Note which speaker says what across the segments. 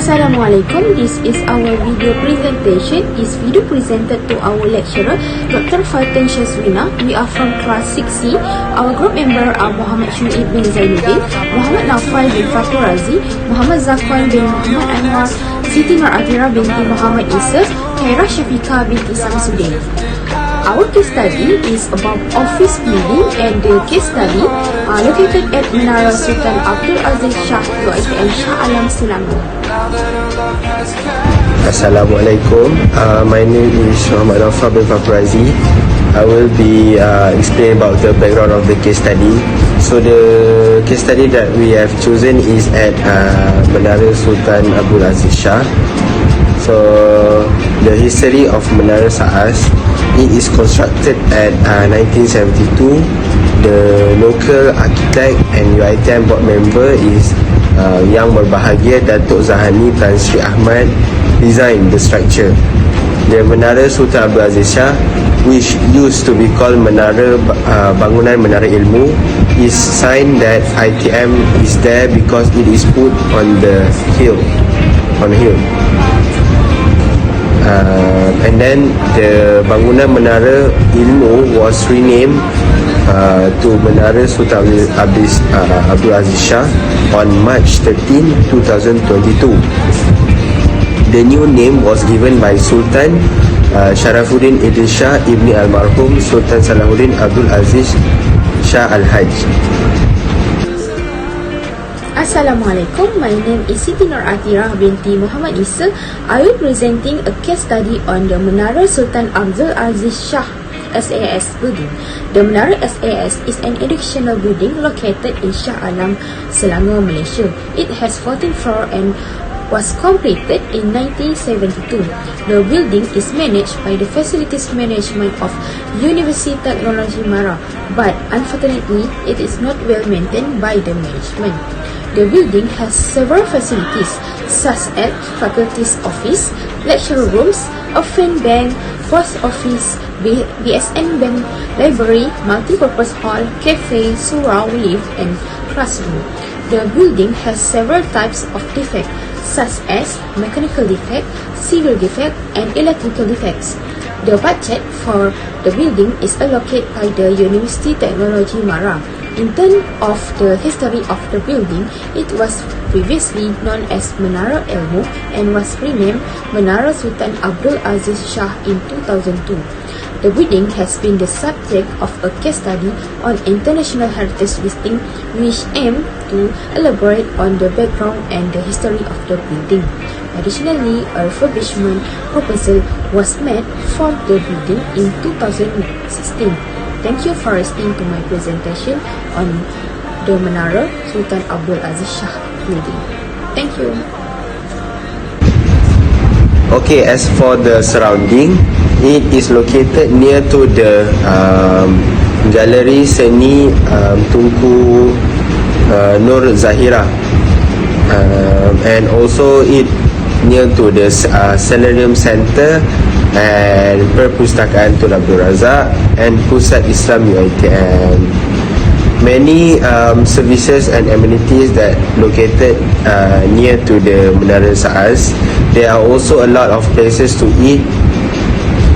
Speaker 1: Assalamualaikum. This is our video presentation. Is video presented to our lecturer, Dr. Fatin Shazwina. We are from class 6C. Our group member are Muhammad Shuib bin Zainuddin, Muhammad Naufal bin Fatur Razi, Muhammad Zakwan bin Muhammad Anwar, Siti Nur Atira binti Muhammad Isa, Khairah Syafiqah binti Samsudin. Our case study is about office building, and the case study located at Menara Sultan Abdul Aziz Shah UiTM Shah Alam, Selangor.
Speaker 2: Assalamualaikum. My name is Muhammad Naufal bin Fatur Razi. I will be explaining about the background of the case study. So the case study that we have chosen is at Menara Sultan Abdul Aziz Shah. So the history of Menara Saas, it is constructed at 1972. The local architect and UiTM board member is Yang Berbahagia Datuk Zahani Tan Sri Ahmad designed the structure. The Menara Sultan Abdul Aziz Shah, which used to be called Bangunan Menara Ilmu, is signed that ITM is there because it is put on the hill. And then the Bangunan Menara Ilmu was renamed to Menara Sultan Abdul Aziz Shah on March 13, 2022. The new name was given by Sultan Sharafuddin Idris Shah Ibni Almarhum Sultan Salahuddin Abdul Aziz Shah Al-Hajj.
Speaker 1: Assalamualaikum. My name is Siti Nur Atira binti Muhammad Isa. I will presenting a case study on the Menara Sultan Abdul Aziz Shah SAS building. The Menara SAS is an educational building located in Shah Alam, Selangor, Malaysia. It has 14 floors and was completed in 1972. The building is managed by the Facilities Management of University Technology Mara, but unfortunately, it is not well maintained by the management. The building has several facilities such as faculty's office, lecture rooms, offering bank, post office, BSN bank, library, multi-purpose hall, cafe, surau, lift, and classroom. The building has several types of defects such as mechanical defect, civil defect, and electrical defects. The budget for the building is allocated by the University Technology Mara. In terms of the history of the building, it was previously known as Menara Ilmu and was renamed Menara Sultan Abdul Aziz Shah in 2002. The building has been the subject of a case study on International Heritage Listing, which aimed to elaborate on the background and the history of the building. Additionally, a refurbishment proposal was made for the building in 2016. Thank you for listening to my presentation on the Menara Sultan Abdul Aziz Shah building. Thank you.
Speaker 2: Okay, as for the surrounding, it is located near to the Galeri Seni Tunku Nur Zahira, and also it near to the Sanarium Center and Perpustakaan Tun Abdul Razak and Pusat Islam UiTM. Many services and amenities that located near to the Menara Saas. There are also a lot of places to eat,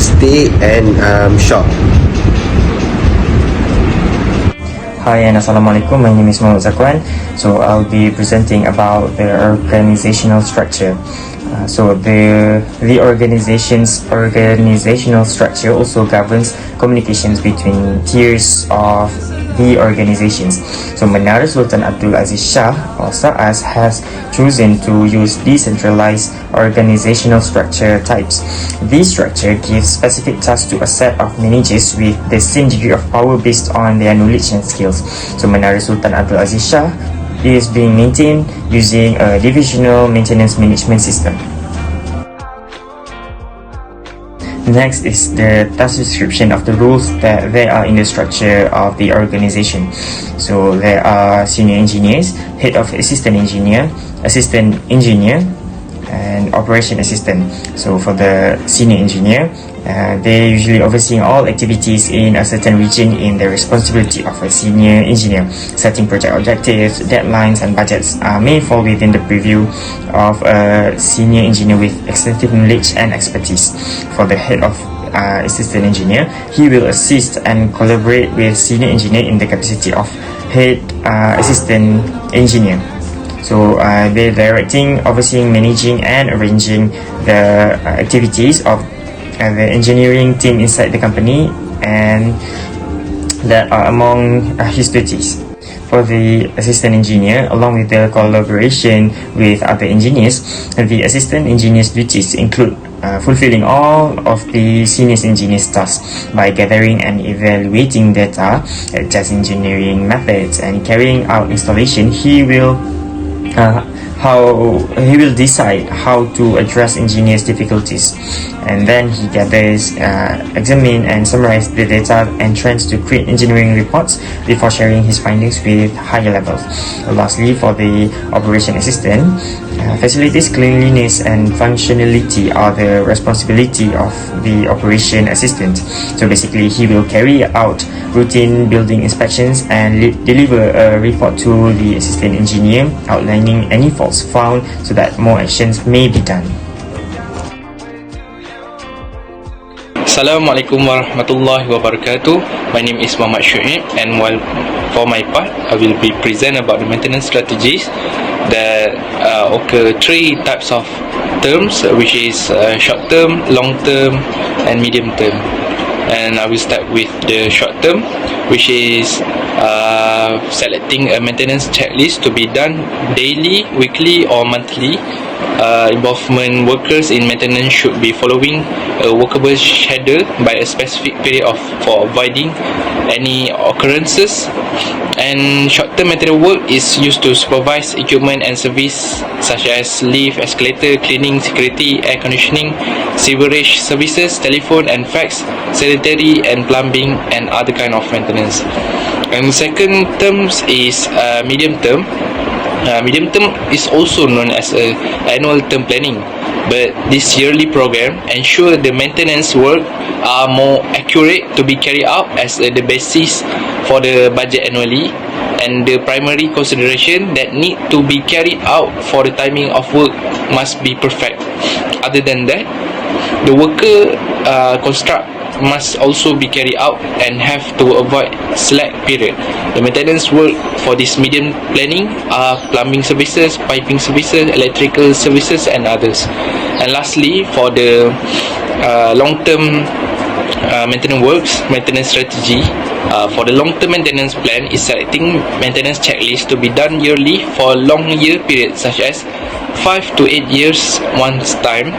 Speaker 2: stay, and shop.
Speaker 3: Hi and Assalamualaikum. My name is Muhammad Zakwan. So I'll be presenting about the organizational structure. So the organizational structure also governs communications between tiers of the organizations. So Menara Sultan Abdul Aziz Shah or SAAS has chosen to use decentralized organizational structure types. This structure gives specific tasks to a set of managers with the same degree of power based on their knowledge and skills. So Menara Sultan Abdul Aziz Shah is being maintained using a divisional maintenance management system. Next is the task description of the roles that there are in the structure of the organization. So there are senior engineers, head of assistant engineer, and operation assistant. So for the senior engineer, they usually overseeing all activities in a certain region in the responsibility of a senior engineer. Setting project objectives, deadlines and budgets may fall within the purview of a senior engineer with extensive knowledge and expertise. For the head of assistant engineer, he will assist and collaborate with senior engineer in the capacity of head assistant engineer. So they're directing, overseeing, managing and arranging the activities of the engineering team inside the company, and that are among his duties. For the assistant engineer, along with the collaboration with other engineers, the assistant engineer's duties include fulfilling all of the senior engineer's tasks by gathering and evaluating data, test engineering methods, and carrying out installation. He will decide how to address engineers' difficulties, and then he gathers, examine and summarize the data and trends to create engineering reports before sharing his findings with higher levels. Lastly, for the operation assistant, facilities, cleanliness and functionality are the responsibility of the operation assistant. So basically, he will carry out routine building inspections and deliver a report to the assistant engineer outlining any faults found so that more actions may be done.
Speaker 4: Assalamualaikum warahmatullahi wabarakatuh. My name is Muhammad Shu'ib, and for my part, I will be present about the maintenance strategies that occur three types of terms, which is short term, long term and medium term. And I will start with the short term, which is selecting a maintenance checklist to be done daily, weekly or monthly. Involvement workers in maintenance should be following a workable schedule by a specific period for avoiding any occurrences. And short-term material work is used to supervise equipment and service such as lift, escalator, cleaning, security, air conditioning, sewerage services, telephone and fax, sanitary and plumbing and other kind of maintenance. And second terms is medium term. Medium term is also known as annual term planning, but this yearly program ensure the maintenance work are more accurate to be carried out as the basis for the budget annually, and the primary consideration that need to be carried out for the timing of work must be perfect. Other than that, the worker construct must also be carried out and have to avoid slack period. The maintenance work for this medium planning are plumbing services, piping services, electrical services and others. And lastly, for the long-term maintenance works, maintenance strategy, for the long-term maintenance plan is selecting maintenance checklist to be done yearly for long year periods such as 5 to 8 years once time.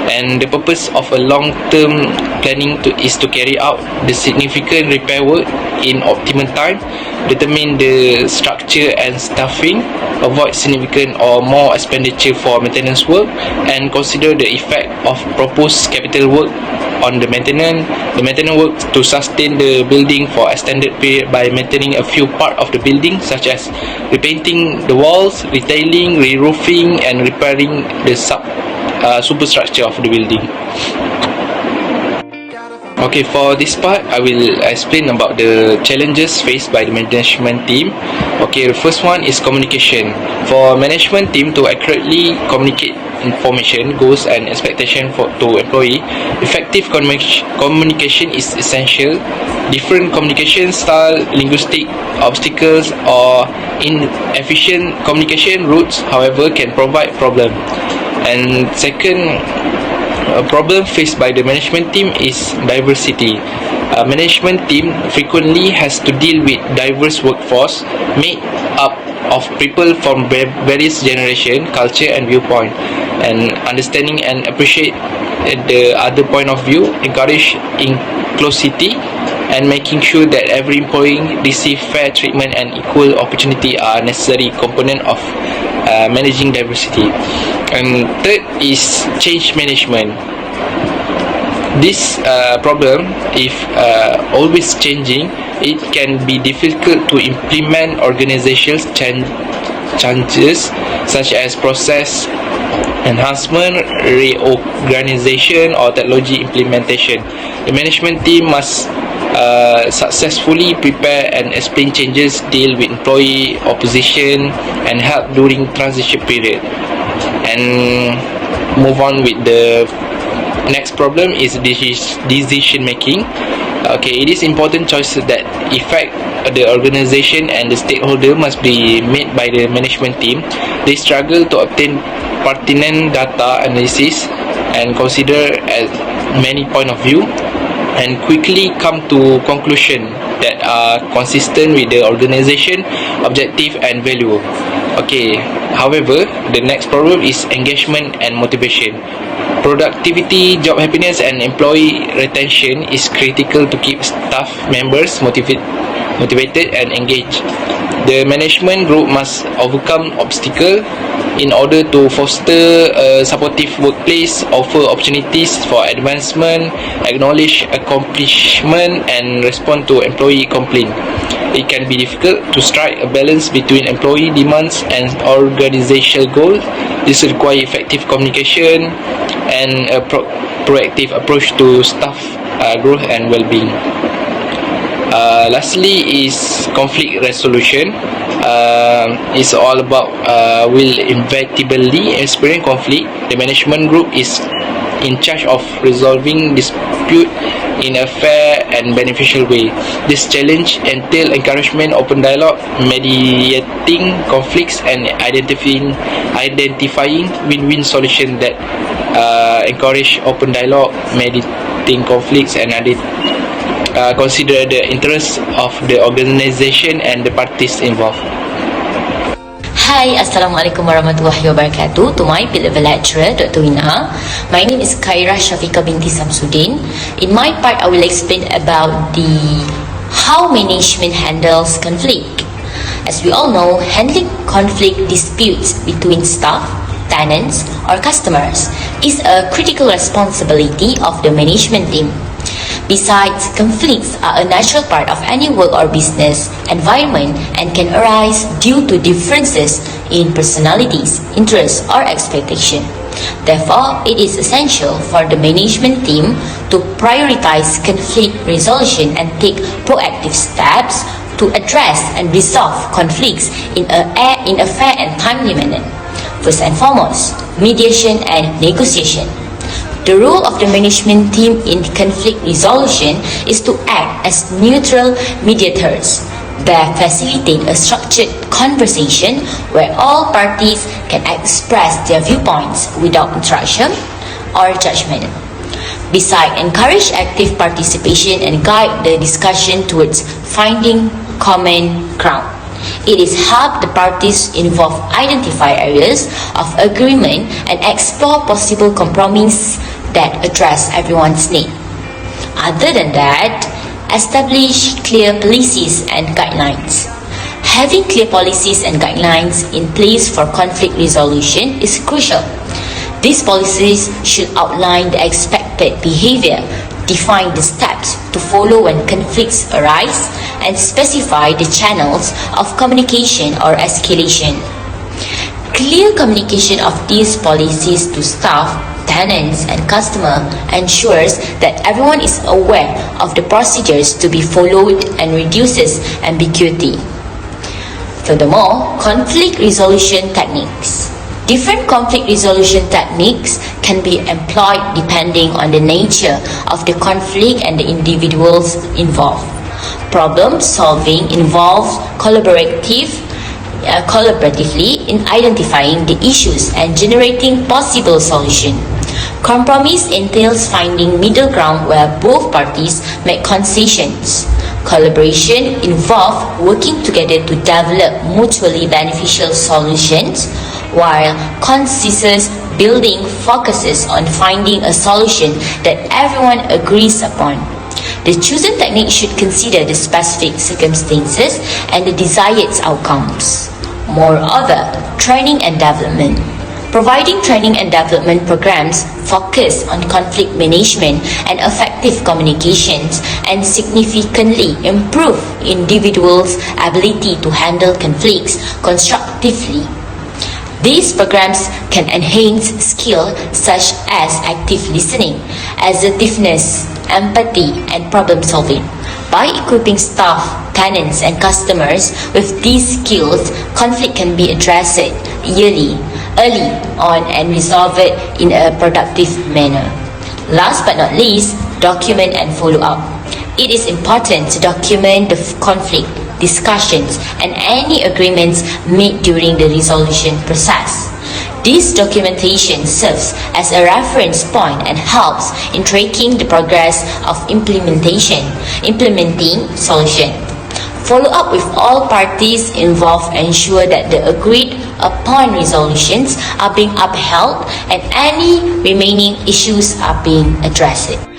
Speaker 4: And the purpose of a long-term planning is to carry out the significant repair work in optimum time, determine the structure and staffing, avoid significant or more expenditure for maintenance work, and consider the effect of proposed capital work on the maintenance work to sustain the building for extended period by maintaining a few part of the building such as repainting the walls, retailing, re-roofing and repairing the superstructure of the building. Okay, for this part, I will explain about the challenges faced by the management team. Okay, the first one is communication. For management team to accurately communicate information, goals and expectation to employee, effective communication is essential. Different communication style, linguistic obstacles or inefficient communication routes, however, can provide problem. And second problem faced by the management team is diversity. Management team frequently has to deal with diverse workforce made up of people from various generation, culture and viewpoint. And understanding and appreciate the other point of view, encourage inclusivity and making sure that every employee receive fair treatment and equal opportunity are necessary component of managing diversity. And third is change management. This problem, if always changing, it can be difficult to implement organizational changes such as process enhancement, reorganization, or technology implementation. The management team must successfully prepare and explain changes, deal with employee opposition, and help during transition period. And move on with the next problem is decision making. Okay, it is important choices that affect the organization and the stakeholder must be made by the management team. They struggle to obtain pertinent data analysis and consider as many point of view and quickly come to conclusion that are consistent with the organization objective and value. Okay, however, the next problem is engagement and motivation. Productivity, job happiness, and employee retention is critical to keep staff members motivated and engaged. The management group must overcome obstacles in order to foster a supportive workplace, offer opportunities for advancement, acknowledge accomplishment, and respond to employee complaints. It can be difficult to strike a balance between employee demands and organizational goals. This requires effective communication and a proactive approach to staff growth and well-being. Lastly is conflict resolution. It's all about will inevitably experience conflict. The management group is in charge of resolving dispute in a fair and beneficial way. This challenge entails encouragement, open dialogue, mediating conflicts, and identifying win-win solutions that encourage open dialogue, mediating conflicts, and consider the interests of the organization and the parties involved.
Speaker 5: Hi, Assalamualaikum warahmatullahi wabarakatuh. To my beloved lecturer, Dr. Wina. My name is Khairah Syafiqah binti Samsudin. In my part, I will explain about how management handles conflict. As we all know, handling conflict disputes between staff, tenants, or customers is a critical responsibility of the management team. Besides, conflicts are a natural part of any work or business environment and can arise due to differences in personalities, interests, or expectation. Therefore, it is essential for the management team to prioritize conflict resolution and take proactive steps to address and resolve conflicts in a fair and timely manner. First and foremost, mediation and negotiation. The role of the management team in conflict resolution is to act as neutral mediators that facilitate a structured conversation where all parties can express their viewpoints without interruption or judgment. Besides, encourage active participation and guide the discussion towards finding common ground. It is help the parties involved identify areas of agreement and explore possible compromise that address everyone's need. Other than that, establish clear policies and guidelines. Having clear policies and guidelines in place for conflict resolution is crucial. These policies should outline the expected behavior, define the steps to follow when conflicts arise, and specify the channels of communication or escalation. Clear communication of these policies to staff, tenants, and customer ensures that everyone is aware of the procedures to be followed and reduces ambiguity. Furthermore, conflict resolution techniques. Different conflict resolution techniques can be employed depending on the nature of the conflict and the individuals involved. Problem solving involves collaboratively in identifying the issues and generating possible solutions. Compromise entails finding middle ground where both parties make concessions. Collaboration involves working together to develop mutually beneficial solutions, while consensus building focuses on finding a solution that everyone agrees upon. The chosen technique should consider the specific circumstances and the desired outcomes. Moreover, training and development. Providing training and development programs focus on conflict management and effective effective communications and significantly improve individuals' ability to handle conflicts constructively. These programs can enhance skills such as active listening, assertiveness, empathy, and problem solving. By equipping staff, tenants, and customers with these skills, conflict can be addressed early on and resolved in a productive manner. Last but not least, document and follow up. It is important to document the conflict, discussions, and any agreements made during the resolution process. This documentation serves as a reference point and helps in tracking the progress of implementing solution. Follow up with all parties involved, ensure that the agreed upon resolutions are being upheld and any remaining issues are being addressed.